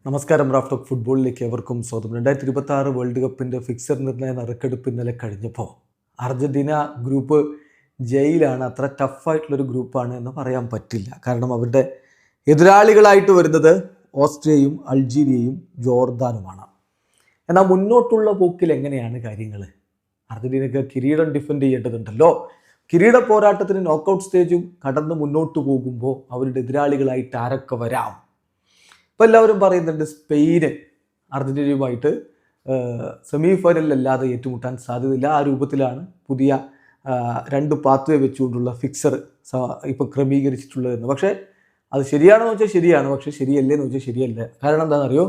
നമസ്കാരം. Raf talk ഫുട്ബോളിലേക്ക് എവർക്കും സ്വാഗതം. 2026 വേൾഡ് കപ്പിൻ്റെ ഫിക്സർ നിർണയ നറുക്കെടുപ്പ് ഇന്നലെ കഴിഞ്ഞപ്പോൾ അർജൻറ്റീന ഗ്രൂപ്പ് ജയിലാണ്. അത്ര ടഫായിട്ടുള്ളൊരു ഗ്രൂപ്പാണ് എന്ന് പറയാൻ പറ്റില്ല. കാരണം അവരുടെ എതിരാളികളായിട്ട് വരുന്നത് ഓസ്ട്രിയയും അൾജീരിയയും ജോർദാനുമാണ്. എന്നാൽ മുന്നോട്ടുള്ള പോക്കിൽ എങ്ങനെയാണ് കാര്യങ്ങൾ? അർജൻറ്റീനയ്ക്ക് കിരീടം ഡിഫെൻഡ് ചെയ്യേണ്ടതുണ്ടല്ലോ. കിരീട പോരാട്ടത്തിന് നോക്കൗട്ട് സ്റ്റേജും കടന്ന് മുന്നോട്ട് പോകുമ്പോൾ അവരുടെ എതിരാളികളായിട്ട് ആരൊക്കെ വരാം? ഇപ്പോൾ എല്ലാവരും പറയുന്നുണ്ട് സ്പെയിന് അർജൻറ്റീനയുമായിട്ട് സെമി ഫൈനലിലല്ലാതെ ഏറ്റുമുട്ടാൻ സാധ്യതയില്ല. ആ രൂപത്തിലാണ് പുതിയ രണ്ട് പാത്വേ വെച്ചുകൊണ്ടുള്ള ഫിക്സർ ഇപ്പോൾ ക്രമീകരിച്ചിട്ടുള്ളതെന്ന്. പക്ഷേ അത് ശരിയാണെന്ന് വെച്ചാൽ ശരിയാണ്, പക്ഷേ ശരിയല്ലേന്ന് വെച്ചാൽ ശരിയല്ല. കാരണം എന്താണെന്നറിയോ,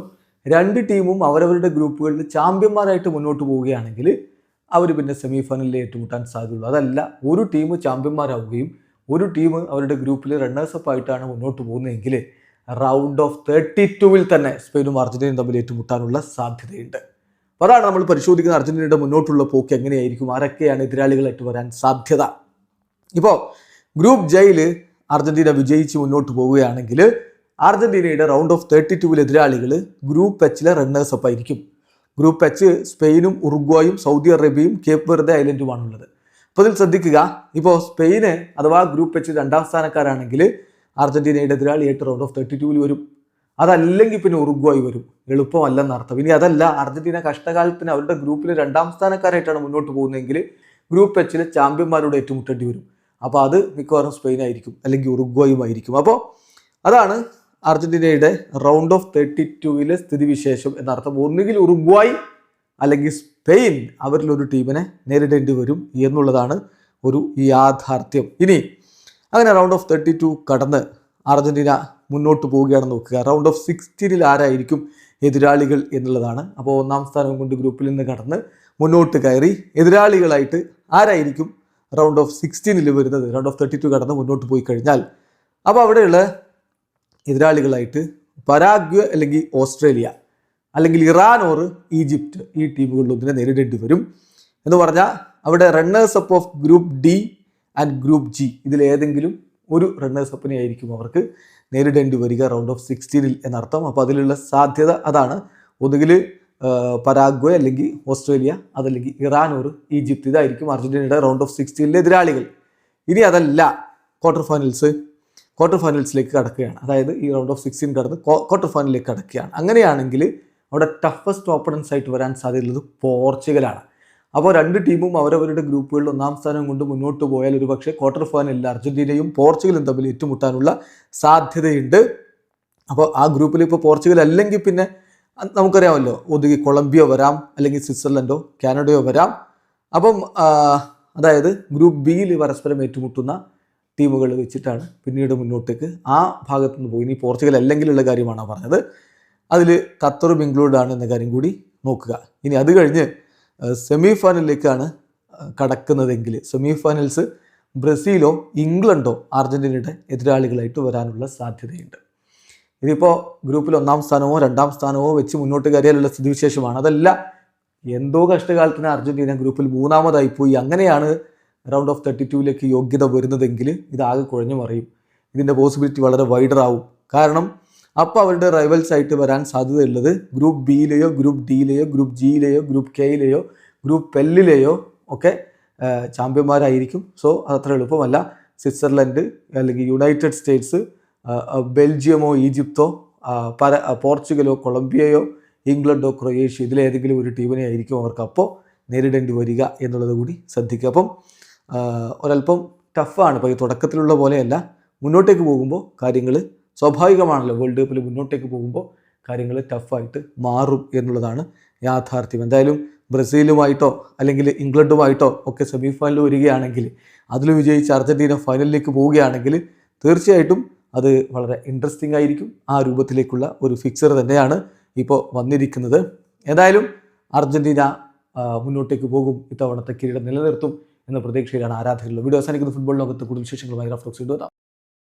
രണ്ട് ടീമും അവരവരുടെ ഗ്രൂപ്പുകളിൽ ചാമ്പ്യന്മാരായിട്ട് മുന്നോട്ട് പോവുകയാണെങ്കിൽ അവർ പിന്നെ സെമി ഫൈനലിൽ ഏറ്റുമുട്ടാൻ സാധ്യതയുള്ളൂ. അതല്ല, ഒരു ടീം ചാമ്പ്യന്മാരാവുകയും ഒരു ടീം അവരുടെ ഗ്രൂപ്പിൽ റണ്ണേഴ്സപ്പ് ആയിട്ടാണ് മുന്നോട്ട് പോകുന്നതെങ്കിൽ റൗണ്ട് ഓഫ് 32 തന്നെ സ്പെയിനും അർജന്റീനയും തമ്മിൽ ഏറ്റുമുട്ടാനുള്ള സാധ്യതയുണ്ട്. അപ്പോൾ അതാണ് നമ്മൾ പരിശോധിക്കുന്ന അർജന്റീനയുടെ മുന്നോട്ടുള്ള പോക്ക് എങ്ങനെയായിരിക്കും, ആരൊക്കെയാണ് എതിരാളികളായിട്ട് വരാൻ സാധ്യത. ഇപ്പോൾ ഗ്രൂപ്പ് ജയിൽ അർജന്റീന വിജയിച്ച് മുന്നോട്ട് പോവുകയാണെങ്കിൽ അർജന്റീനയുടെ റൗണ്ട് ഓഫ് 32 എതിരാളികൾ ഗ്രൂപ്പ് എച്ചിലെ റണ്ണേഴ്സപ്പ് ആയിരിക്കും. ഗ്രൂപ്പ് എച്ച് സ്പെയിനും ഉറുഗ്വായും സൗദി അറേബ്യയും കേപ്പ് വെർദെ ഐലൻഡുമാണുള്ളത്. അപ്പോൾ ഇതിൽ ശ്രദ്ധിക്കുക, ഇപ്പോൾ സ്പെയിന് അഥവാ ഗ്രൂപ്പ് എച്ച് രണ്ടാം സ്ഥാനക്കാരാണെങ്കിൽ അർജന്റീനയുടെ എതിരാളിയായിട്ട് റൗണ്ട് ഓഫ് 32 വരും. അതല്ലെങ്കിൽ പിന്നെ ഉറുഗ്വായി വരും. എളുപ്പമല്ലെന്നർത്ഥം. ഇനി അതല്ല, അർജന്റീന കഷ്ടകാലത്തിന് അവരുടെ ഗ്രൂപ്പിൽ രണ്ടാം സ്ഥാനക്കാരായിട്ടാണ് മുന്നോട്ട് പോകുന്നതെങ്കിൽ ഗ്രൂപ്പ് എച്ചിലെ ചാമ്പ്യന്മാരോട് ഏറ്റുമുട്ടേണ്ടി വരും. അപ്പോൾ അത് മിക്കവാറും സ്പെയിനായിരിക്കും, അല്ലെങ്കിൽ ഉറുഗ്വായും ആയിരിക്കും. അപ്പോൾ അതാണ് അർജന്റീനയുടെ റൗണ്ട് ഓഫ് 32 സ്ഥിതിവിശേഷം എന്നർത്ഥം. ഒന്നുകിൽ ഉറുഗ്വായി അല്ലെങ്കിൽ സ്പെയിൻ, അവരിലൊരു ടീമിനെ നേരിടേണ്ടി വരും എന്നുള്ളതാണ് ഒരു യാഥാർത്ഥ്യം. ഇനി അങ്ങനെ റൗണ്ട് ഓഫ് 32 കടന്ന് അർജന്റീന മുന്നോട്ട് പോവുകയാണെന്ന് നോക്കുക. റൗണ്ട് ഓഫ് 16 ആരായിരിക്കും എതിരാളികൾ എന്നുള്ളതാണ്. അപ്പോൾ ഒന്നാം സ്ഥാനം കൊണ്ട് ഗ്രൂപ്പിൽ നിന്ന് കടന്ന് മുന്നോട്ട് കയറി എതിരാളികളായിട്ട് ആരായിരിക്കും റൗണ്ട് ഓഫ് 16 വരുന്നത്? റൗണ്ട് ഓഫ് 32 കടന്ന് മുന്നോട്ട് പോയി കഴിഞ്ഞാൽ അപ്പോൾ അവിടെയുള്ള എതിരാളികളായിട്ട് പരാഗ്വേ അല്ലെങ്കിൽ ഓസ്ട്രേലിയ അല്ലെങ്കിൽ ഇറാൻ ഓർ ഈജിപ്റ്റ്, ഈ ടീമുകളിലൊന്നിനെ നേരിടേണ്ടി വരും. എന്ന് പറഞ്ഞാൽ അവിടെ runners up of group D and group G, ഇതിലേതെങ്കിലും ഒരു റണ്ണേഴ്സപ്പിനെ ആയിരിക്കും അവർക്ക് നേരിടേണ്ടി വരിക റൗണ്ട് ഓഫ് 16 എന്നർത്ഥം. അപ്പോൾ അതിലുള്ള സാധ്യത അതാണ്. ഒന്നുകിൽ പരാഗ്വേ അല്ലെങ്കിൽ ഓസ്ട്രേലിയ, അതല്ലെങ്കിൽ ഇറാൻ ഒരു ഈജിപ്ത്, ഇതായിരിക്കും അർജന്റീനയുടെ റൗണ്ട് ഓഫ് 16 എതിരാളികൾ. ഇനി അതല്ല, ക്വാർട്ടർ ഫൈനൽസിലേക്ക് കടക്കുകയാണ്. അതായത് ഈ റൗണ്ട് ഓഫ് 16 കടന്ന് ക്വാർട്ടർ ഫൈനലിലേക്ക് കടക്കുകയാണ്. അങ്ങനെയാണെങ്കിൽ അവിടെ ടഫസ്റ്റ് ഓപ്പണൻസ് ആയിട്ട് വരാൻ സാധ്യതയുള്ളത് പോർച്ചുഗലാണ്. അപ്പോൾ രണ്ട് ടീമും അവരവരുടെ ഗ്രൂപ്പുകളിൽ ഒന്നാം സ്ഥാനം കൊണ്ട് മുന്നോട്ട് പോയാൽ ഒരു പക്ഷേ ക്വാർട്ടർ ഫൈനലിൽ അർജന്റീനയും പോർച്ചുഗലും തമ്മിൽ ഏറ്റുമുട്ടാനുള്ള സാധ്യതയുണ്ട്. അപ്പോൾ ആ ഗ്രൂപ്പിൽ ഇപ്പോൾ പോർച്ചുഗൽ അല്ലെങ്കിൽ പിന്നെ നമുക്കറിയാമല്ലോ, ഒതുങ്ങി കൊളംബിയ വരാം, അല്ലെങ്കിൽ സ്വിറ്റ്സർലൻഡോ കാനഡയോ വരാം. അപ്പം അതായത് ഗ്രൂപ്പ് ബിയിൽ പരസ്പരം ഏറ്റുമുട്ടുന്ന ടീമുകൾ വെച്ചിട്ടാണ് പിന്നീട് മുന്നോട്ടേക്ക് ആ ഭാഗത്തുനിന്ന് പോയി. ഇനി പോർച്ചുഗൽ അല്ലെങ്കിലുള്ള കാര്യമാണ് പറഞ്ഞത്. അതിൽ ഖത്തറും ഇൻക്ലൂഡാണ് എന്ന കാര്യം കൂടി നോക്കുക. ഇനി അത് കഴിഞ്ഞ് സെമി ഫൈനലിലേക്കാണ് കടക്കുന്നതെങ്കിൽ സെമി ഫൈനൽസ് ബ്രസീലോ ഇംഗ്ലണ്ടോ അർജന്റീനയുടെ എതിരാളികളായിട്ട് വരാനുള്ള സാധ്യതയുണ്ട്. ഇതിപ്പോൾ ഗ്രൂപ്പിൽ ഒന്നാം സ്ഥാനമോ രണ്ടാം സ്ഥാനമോ വെച്ച് മുന്നോട്ട് കയറിയാലുള്ള സ്ഥിതിവിശേഷമാണ്. അതല്ല, എന്തോ കഷ്ടകാലത്തിന് അർജന്റീന ഗ്രൂപ്പിൽ മൂന്നാമതായി പോയി, അങ്ങനെയാണ് റൗണ്ട് ഓഫ് 32 യോഗ്യത വരുന്നതെങ്കിൽ ഇതാകെ കുഴഞ്ഞു മറിയും. ഇതിൻ്റെ പോസിബിലിറ്റി വളരെ വൈഡറാവും. കാരണം അപ്പോൾ അവരുടെ റൈവൽസ് ആയിട്ട് വരാൻ സാധ്യതയുള്ളത് ഗ്രൂപ്പ് ബിയിലെയോ ഗ്രൂപ്പ് ഡിയിലെയോ ഗ്രൂപ്പ് ജിയിലെയോ ഗ്രൂപ്പ് കെയിലെയോ ഗ്രൂപ്പ് എല്ലിലെയോ ഒക്കെ ചാമ്പ്യന്മാരായിരിക്കും. സോ അതത്ര എളുപ്പമല്ല. സ്വിറ്റ്സർലൻഡ് അല്ലെങ്കിൽ യുണൈറ്റഡ് സ്റ്റേറ്റ്സ്, ബെൽജിയമോ ഈജിപ്തോ, പോർച്ചുഗലോ കൊളംബിയയോ ഇംഗ്ലണ്ടോ ക്രൊയേഷ്യ, ഇതിലേതെങ്കിലും ഒരു ടീമിനെ ആയിരിക്കും അവർക്ക് അപ്പോൾ നേരിടേണ്ടി വരിക എന്നുള്ളത് കൂടി ശ്രദ്ധിക്കുക. അപ്പം ഒരല്പം ടഫാണ്. ഇപ്പോൾ ഈ തുടക്കത്തിലുള്ള പോലെയല്ല, മുന്നോട്ടേക്ക് പോകുമ്പോൾ കാര്യങ്ങൾ സ്വാഭാവികമാണല്ലോ. വേൾഡ് കപ്പിൽ മുന്നോട്ടേക്ക് പോകുമ്പോൾ കാര്യങ്ങൾ ടഫായിട്ട് മാറും എന്നുള്ളതാണ് യാഥാർത്ഥ്യം. എന്തായാലും ബ്രസീലുമായിട്ടോ അല്ലെങ്കിൽ ഇംഗ്ലണ്ടുമായിട്ടോ ഒക്കെ സെമി ഫൈനൽ വരികയാണെങ്കിൽ, അതിൽ വിജയിച്ച് അർജന്റീന ഫൈനലിലേക്ക് പോവുകയാണെങ്കിൽ തീർച്ചയായിട്ടും അത് വളരെ ഇൻട്രസ്റ്റിംഗ് ആയിരിക്കും. ആ രൂപത്തിലേക്കുള്ള ഒരു ഫിക്സർ തന്നെയാണ് ഇപ്പോൾ വന്നിരിക്കുന്നത്. ഏതായാലും അർജന്റീന മുന്നോട്ടേക്ക് പോകും, ഇത്തവണത്തെ കിരീടം നിലനിർത്തും എന്ന പ്രതീക്ഷയിലാണ് ആരാധകരുള്ളത്. വീഡിയോ അവസാനിക്കുന്ന ഫുട്ബോൾ ലോകത്ത് കൂടുതൽ വിശേഷങ്ങളുമായി റാഫ് ടോക്സ് വീഡിയോ.